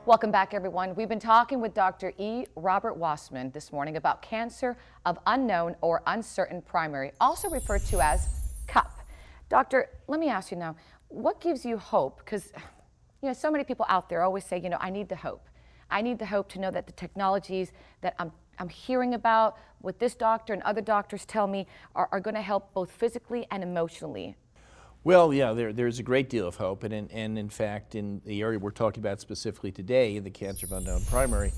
Welcome back, everyone. We've been talking with Dr. E. Robert Wassman this morning about cancer of unknown or uncertain primary, also referred to as CUP. Doctor, let me ask you now, what gives you hope? Because, so many people out there always say, I need the hope. I need the hope to know that the technologies that I'm hearing about, what this doctor and other doctors tell me, are going to help both physically and emotionally. Well, yeah, there's a great deal of hope, and in fact, in the area we're talking about specifically today, in the cancer of unknown primary,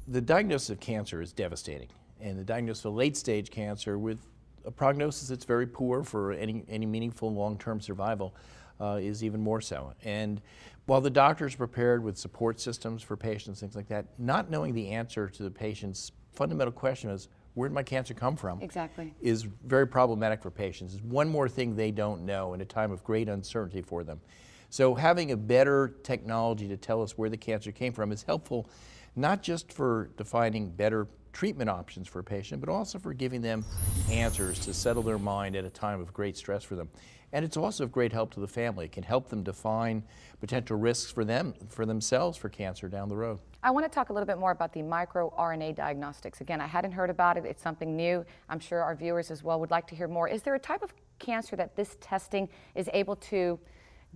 the diagnosis of cancer is devastating, and the diagnosis of late-stage cancer with a prognosis that's very poor for any meaningful long-term survival is even more so. And while the doctor's prepared with support systems for patients, things like that, not knowing the answer to the patient's fundamental question is, where did my cancer come from? Exactly. Is very problematic for patients. It's one more thing they don't know in a time of great uncertainty for them. So having a better technology to tell us where the cancer came from is helpful, not just for defining better treatment options for a patient, but also for giving them answers to settle their mind at a time of great stress for them. And it's also of great help to the family. It can help them define potential risks for themselves for cancer down the road. I want to talk a little bit more about the microRNA diagnostics. Again, I hadn't heard about it. It's something new. I'm sure our viewers as well would like to hear more. Is there a type of cancer that this testing is able to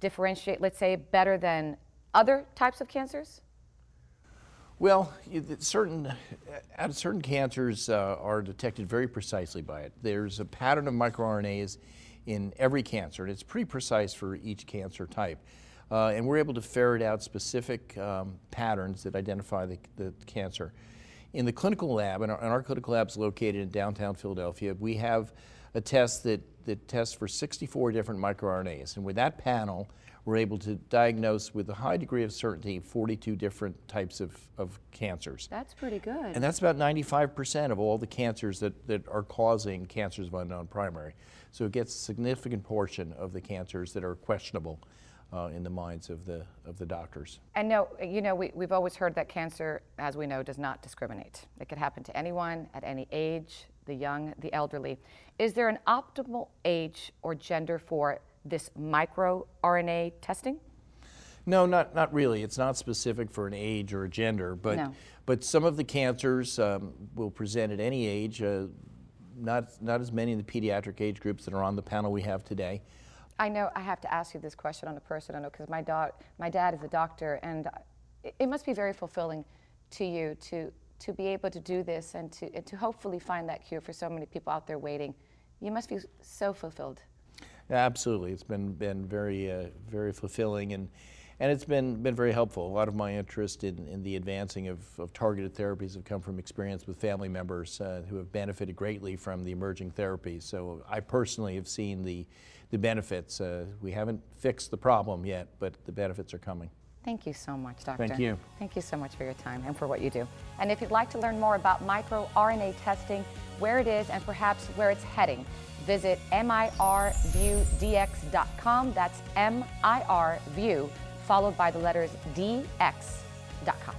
differentiate, let's say, better than other types of cancers? Well, certain cancers are detected very precisely by it. There's a pattern of microRNAs in every cancer, and it's pretty precise for each cancer type. And we're able to ferret out specific patterns that identify the cancer. In the clinical lab, and our clinical lab is located in downtown Philadelphia, we have a test that tests for 64 different microRNAs. And with that panel, we're able to diagnose with a high degree of certainty 42 different types of cancers. That's pretty good. And that's about 95% of all the cancers that are causing cancers of unknown primary. So it gets a significant portion of the cancers that are questionable in the minds of the doctors. And we've always heard that cancer, as we know, does not discriminate. It could happen to anyone at any age, the young, the elderly. Is there an optimal age or gender for this microRNA testing? No, not really. It's not specific for an age or a gender, but some of the cancers will present at any age. Not as many in the pediatric age groups that are on the panel we have today. I know I have to ask you this question on a personal note because my dad is a doctor, and it must be very fulfilling to you to be able to do this and to hopefully find that cure for so many people out there waiting. You must be so fulfilled. Absolutely, it's been very very fulfilling, and it's been very helpful. A lot of my interest in the advancing of targeted therapies have come from experience with family members who have benefited greatly from the emerging therapies. So I personally have seen the benefits. We haven't fixed the problem yet, but the benefits are coming. Thank you so much, Doctor. Thank you. Thank you so much for your time and for what you do. And if you'd like to learn more about microRNA testing, where it is, and perhaps where it's heading, visit mirviewdx.com. That's mirview, followed by the letters dx.com.